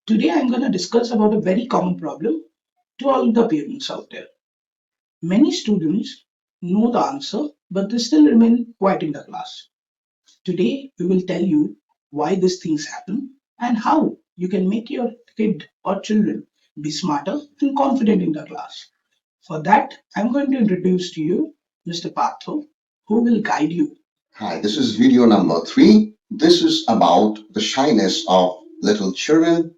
Today I'm going to discuss about a very common problem to all the parents out there. Many students know the answer, but they still remain quiet in the class. Today we will tell you why these things happen and how you can make your kid or children be smarter and confident in the class. For that, I'm going to introduce to you Mr. Partho, who will guide you. Hi, this is video number 3. This is about the shyness of little children,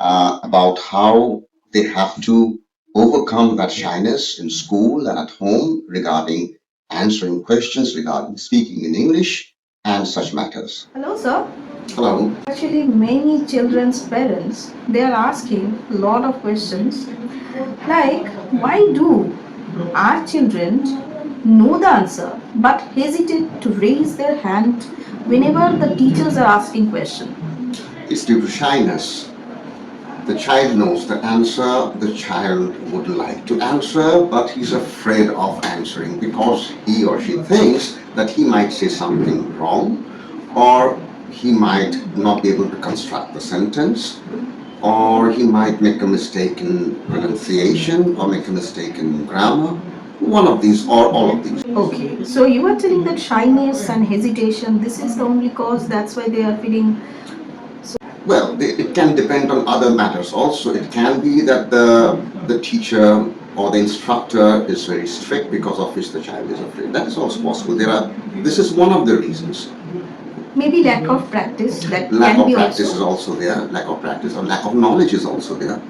about how they have to overcome that shyness in school and at home regarding answering questions, regarding speaking in English, and such matters. Hello, sir. Hello. Actually, many children's parents they are asking a lot of questions like why do our children know the answer but hesitate to raise their hand whenever the teachers are asking question? It's due to shyness. The child knows the answer, the child would like to answer, but he's afraid of answering because he or she thinks that he might say something wrong, or he might not be able to construct the sentence, or he might make a mistake in pronunciation, or make a mistake in grammar. One of these, or all of these. Okay, so you are telling that shyness and hesitation this is the only cause that's why they are feeling. Well, it can depend on other matters also. It can be that the teacher or the instructor is very strict because of which the child is afraid. That is also possible. This is one of the reasons. Maybe lack of practice that Lack can of be practice also. is also there. Lack of practice or lack of knowledge is also there.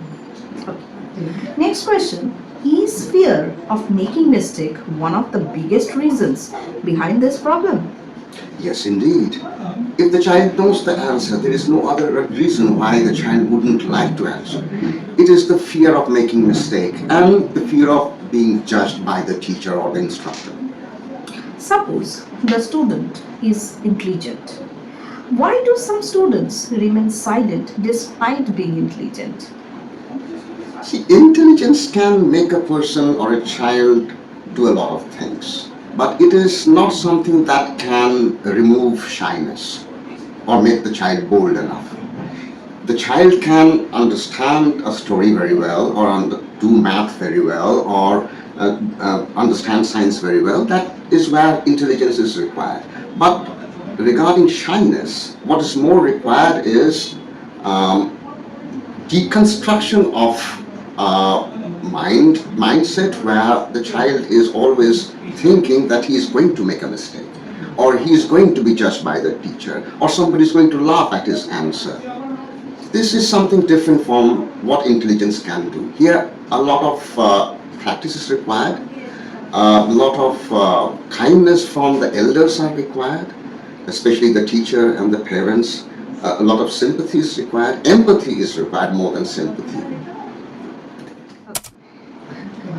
Next question. Is fear of making mistake one of the biggest reasons behind this problem? Yes, indeed. If the child knows the answer, there is no other reason why the child wouldn't like to answer. It is the fear of making mistake and the fear of being judged by the teacher or the instructor. Suppose the student is intelligent. Why do some students remain silent despite being intelligent? See, intelligence can make a person or a child do a lot of things, but it is not something that can remove shyness or make the child bold enough. The child can understand a story very well, or do math very well, or understand science very well. That is where intelligence is required. But regarding shyness, what is more required is um, deconstruction of mindset where the child is always thinking that he is going to make a mistake, or he is going to be judged by the teacher, or somebody is going to laugh at his answer. This is something different from what intelligence can do. Here, a lot of practice is required, a lot of kindness from the elders are required, especially the teacher and the parents. A lot of sympathy is required. Empathy is required more than sympathy.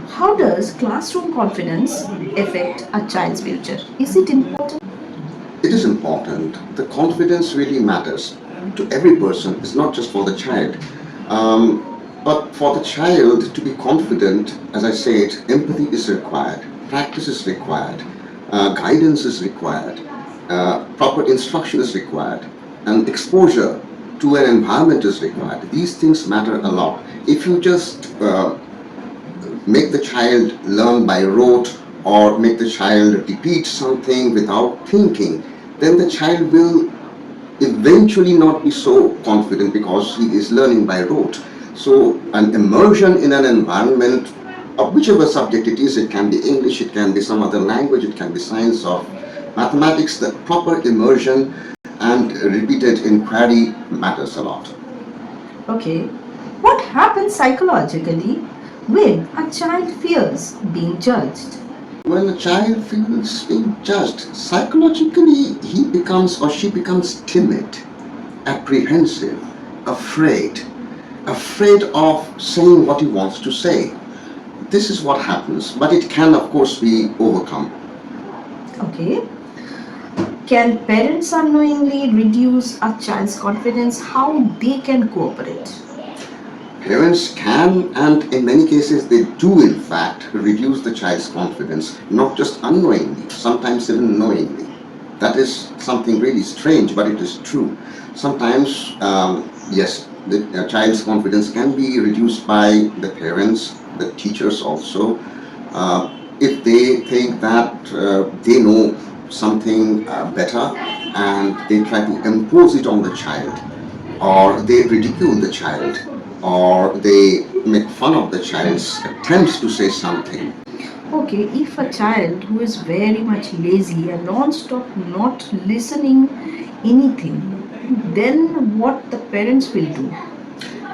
How does classroom confidence affect a child's future? Is it important? It is important. The confidence really matters to every person. It's not just for the child. But for the child to be confident, as I said, empathy is required, practice is required, guidance is required, proper instruction is required, and exposure to an environment is required. These things matter a lot. If you just make the child learn by rote or make the child repeat something without thinking, then the child will eventually not be so confident because he is learning by rote. So an immersion in an environment of whichever subject it is, it can be English, it can be some other language, it can be science or mathematics, the proper immersion and repeated inquiry matters a lot. Okay. What happens psychologically when a child fears being judged? When a child feels being judged, psychologically he becomes or she becomes timid, apprehensive, afraid of saying what he wants to say. This is what happens, but it can of course be overcome. Okay. Can parents unknowingly reduce a child's confidence? How they can cooperate? Parents can, and in many cases they do in fact, reduce the child's confidence, not just unknowingly, sometimes even knowingly. That is something really strange, but it is true. Sometimes, yes, The child's confidence can be reduced by the parents, the teachers also. If they think that they know something better and they try to impose it on the child, or they ridicule the child, or they make fun of the child's attempts to say something. Okay, if a child who is very much lazy and non-stop not listening anything, then what the parents will do?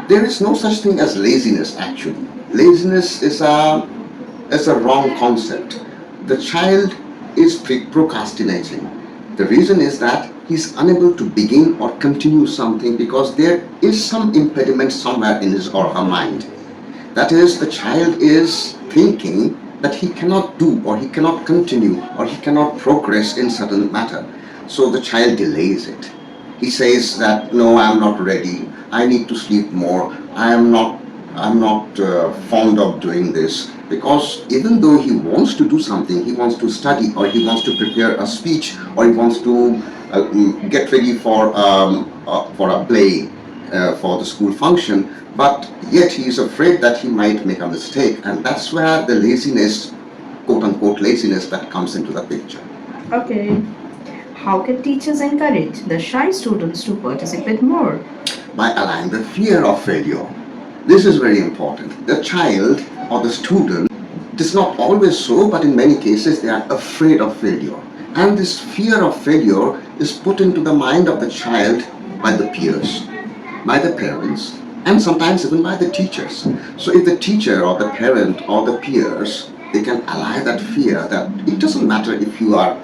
There is no such thing as laziness actually. Laziness is a wrong concept. The child is procrastinating. The reason is that he's unable to begin or continue something because there is some impediment somewhere in his or her mind. That is, the child is thinking that he cannot do or he cannot continue or he cannot progress in certain matter. So the child delays it. He says that no, I am not ready. I need to sleep more. I'm not fond of doing this, because even though he wants to do something, he wants to study or he wants to prepare a speech or he wants to get ready for a play for the school function, but yet he is afraid that he might make a mistake, and that's where the laziness, quote unquote laziness, that comes into the picture. Okay, how can teachers encourage the shy students to participate more? By allowing the fear of failure. This is very important. The child or the student, it is not always so, but in many cases they are afraid of failure. And this fear of failure is put into the mind of the child by the peers, by the parents, and sometimes even by the teachers. So if the teacher or the parent or the peers, they can allay that fear that it doesn't matter if you are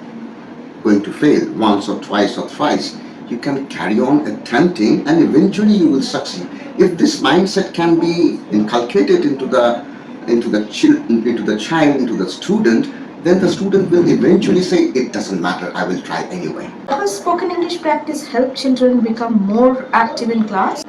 going to fail once or twice or thrice, you can carry on attempting and eventually you will succeed. If this mindset can be inculcated into the child, into the student, then the student will eventually say, it doesn't matter, I will try anyway. Does spoken English practice help children become more active in class?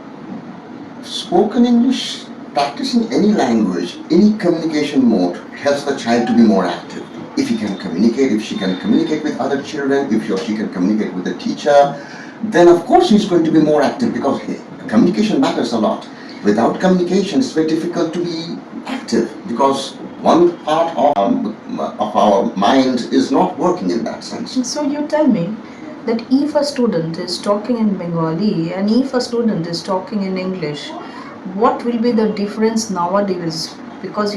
Spoken English, practicing any language, any communication mode helps the child to be more active. If he can communicate, if she can communicate with other children, if he or she can communicate with the teacher, then of course he's going to be more active, because hey, communication matters a lot. Without communication, it's very difficult to be active because one part of our mind is not working in that sense. So you tell me that if a student is talking in Bengali and if a student is talking in English, what will be the difference nowadays? Because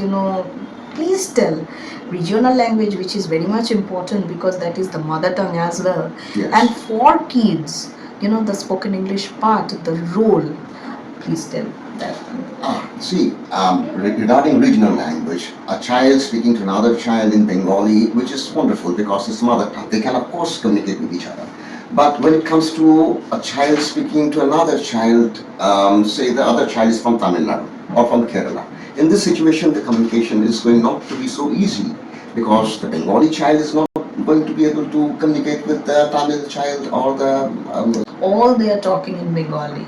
please tell, regional language, which is very much important because that is the mother tongue as well. Yes. And for kids, the spoken English part, the role, please tell that. Regarding regional language, a child speaking to another child in Bengali, which is wonderful because it's mother tongue, they can of course communicate with each other. But when it comes to a child speaking to another child, say the other child is from Tamil Nadu or from Kerala, in this situation the communication is going not to be so easy, because the Bengali child is not going to be able to communicate with the Tamil child or the All they are talking in Bengali.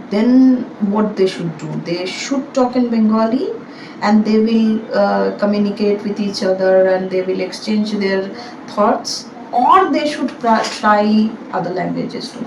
Then what they should do? They should talk in Bengali and they will communicate with each other and they will exchange their thoughts, or they should try other languages too.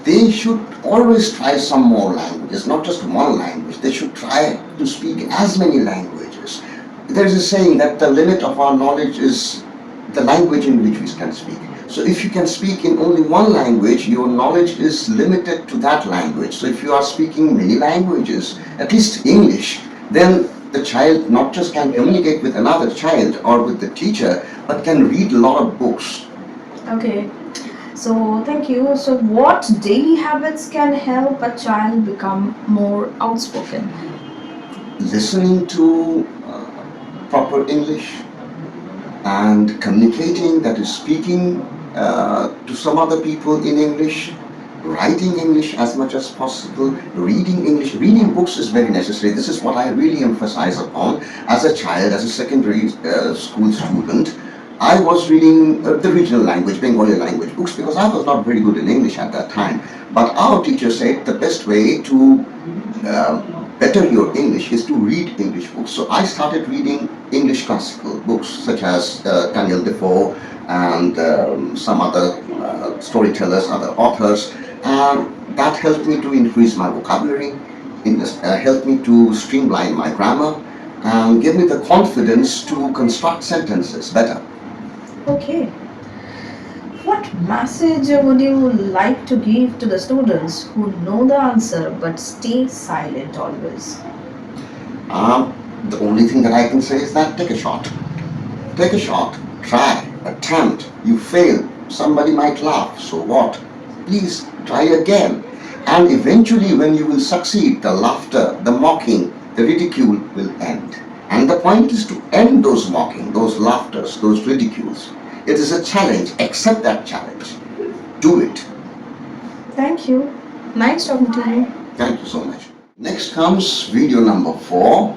They should always try some more languages, not just one language. They should try to speak as many languages. There is a saying that the limit of our knowledge is the language in which we can speak. So if you can speak in only one language, your knowledge is limited to that language. So if you are speaking many languages, at least English, then the child not just can communicate with another child or with the teacher, but can read a lot of books. Okay. So thank you. So what daily habits can help a child become more outspoken? Listening to proper English and communicating, that is speaking to some other people in English, writing English as much as possible, reading English. Reading books is very necessary. This is what I really emphasize upon. As a child, as a secondary school student, I was reading the regional language, Bengali language books, because I was not very good in English at that time. But our teacher said the best way to better your English is to read English books. So I started reading English classical books such as Daniel Defoe and some other storytellers, other authors. And that helped me to increase my vocabulary, helped me to streamline my grammar, and gave me the confidence to construct sentences better. Okay. What message would you like to give to the students who know the answer but stay silent always? The only thing that I can say is that take a shot. Take a shot, try, attempt. You fail, somebody might laugh, so what? Please try again. And eventually, when you will succeed, the laughter, the mocking, the ridicule will end. And the point is to end those mocking, those laughters, those ridicules. It is a challenge. Accept that challenge. Do it. Thank you. Nice talking to you. Thank you so much. Next comes video number 4,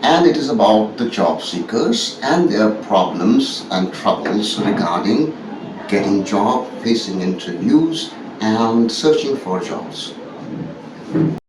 and it is about the job seekers and their problems and troubles regarding getting job, facing interviews, and searching for jobs.